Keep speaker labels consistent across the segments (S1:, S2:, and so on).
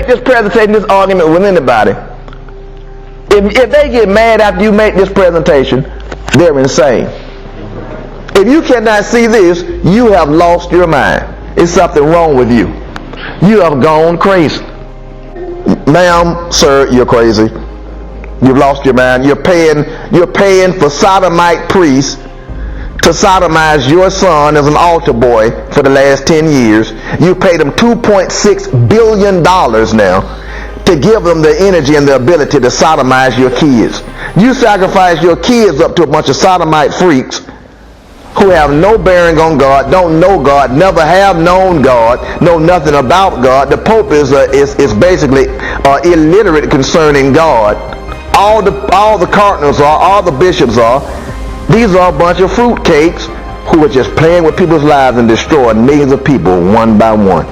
S1: make this presentation, this argument with anybody, if they get mad after you make this presentation, they're insane. If you cannot see this, you have lost your mind. It's something wrong with you. You have gone crazy. Ma'am, sir, you're crazy. You've lost your mind. You're paying for sodomite priests to sodomize your son as an altar boy for the last 10 years. You paid them $2.6 billion now to give them the energy and the ability to sodomize your kids. You sacrifice your kids up to a bunch of sodomite freaks who have no bearing on God, don't know God, never have known God, know nothing about God. The Pope is basically illiterate concerning God. All the cardinals are, all the bishops are. These are a bunch of fruitcakes who are just playing with people's lives and destroying millions of people one by one.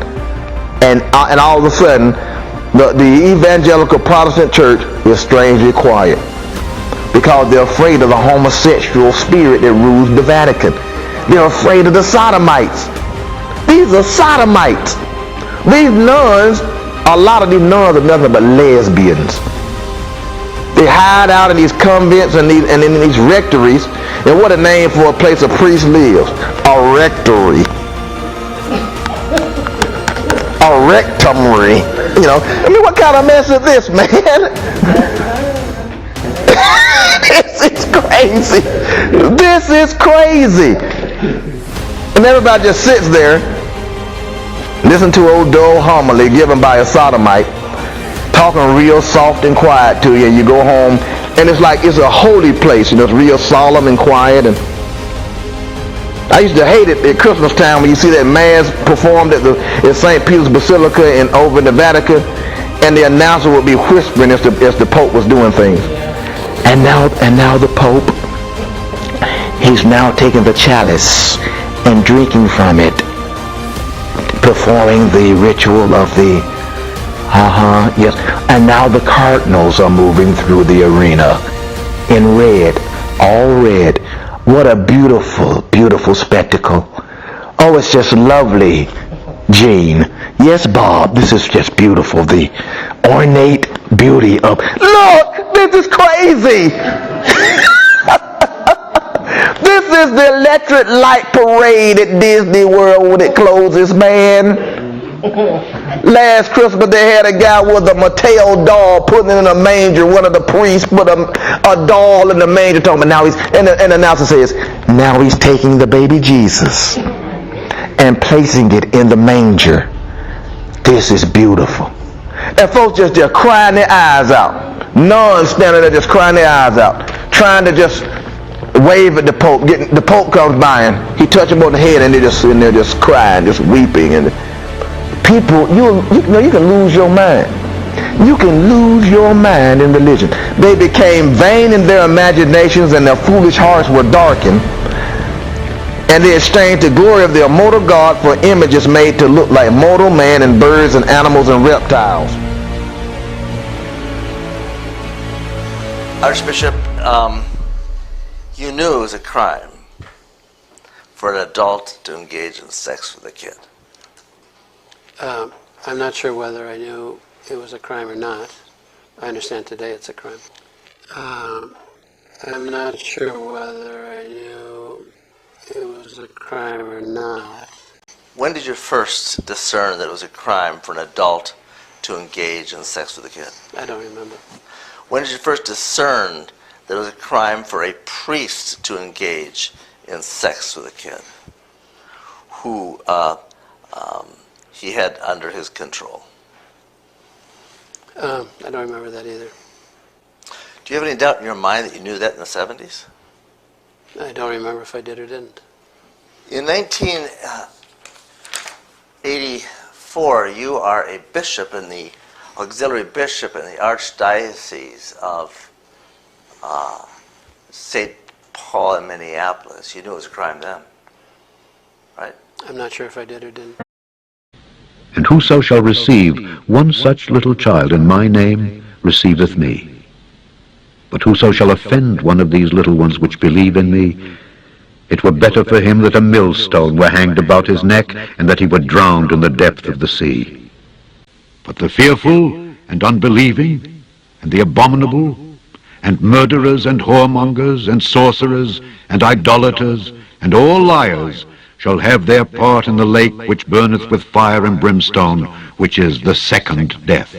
S1: And all of a sudden, the evangelical Protestant church is strangely quiet because they're afraid of the homosexual spirit that rules the Vatican. They're afraid of the sodomites. These are sodomites. These nuns, a lot of these nuns are nothing but lesbians. They hide out in these convents and in these rectories. And what a name for a place a priest lives. A rectory. A rectory. You know, I mean, what kind of mess is this, man? This is crazy. This is crazy. And everybody just sits there, listen to old dull homily given by a sodomite, talking real soft and quiet to you, and you go home, and it's like it's a holy place, you know, it's real solemn and quiet. And I used to hate it at Christmas time when you see that mass performed at St. Peter's Basilica and over in the Vatican, and the announcer would be whispering as the Pope was doing things. And now the Pope, he's now taking the chalice and drinking from it, performing the ritual of the yes. And now the cardinals are moving through the arena in red, all red. What a beautiful, beautiful spectacle. Oh, it's just lovely, Jean. Yes, Bob, this is just beautiful. The ornate beauty of... Look, this is crazy. This is the electric light parade at Disney World when it closes, man. Last Christmas they had a guy with a Mattel doll putting it in a manger. One of the priests put a doll in the manger, talking about now and the announcer says, now he's taking the baby Jesus and placing it in the manger. This is beautiful. And folks just crying their eyes out. Nuns standing there just crying their eyes out, trying to just wave at the Pope. The Pope comes by and he touches them on the head, and they're just sitting there just crying, just weeping. And people, you can lose your mind. You can lose your mind in religion. They became vain in their imaginations, and their foolish hearts were darkened. And they exchanged the glory of their mortal God for images made to look like mortal man and birds and animals and reptiles.
S2: Archbishop, you knew it was a crime for an adult to engage in sex with a kid.
S3: I'm not sure whether I knew it was a crime or not. I understand today it's a crime. I'm not sure whether I knew it was a crime or not.
S2: When did you first discern that it was a crime for an adult to engage in sex with a kid?
S3: I don't remember.
S2: When did you first discern that it was a crime for a priest to engage in sex with a kid who he had under his control?
S3: I don't remember that either.
S2: Do you have any doubt in your mind that you knew that in the 70s?
S3: I don't remember if I did or didn't.
S2: In 1984, you are a bishop in the auxiliary bishop in the Archdiocese of St. Paul in Minneapolis. You knew it was a crime then, right?
S3: I'm not sure if I did or didn't.
S4: And whoso shall receive one such little child in my name receiveth me. But whoso shall offend one of these little ones which believe in me, it were better for him that a millstone were hanged about his neck, and that he were drowned in the depth of the sea. But the fearful and unbelieving, and the abominable, and murderers, and whoremongers, and sorcerers, and idolaters, and all liars shall have their part in the lake which burneth with fire and brimstone, which is the second death.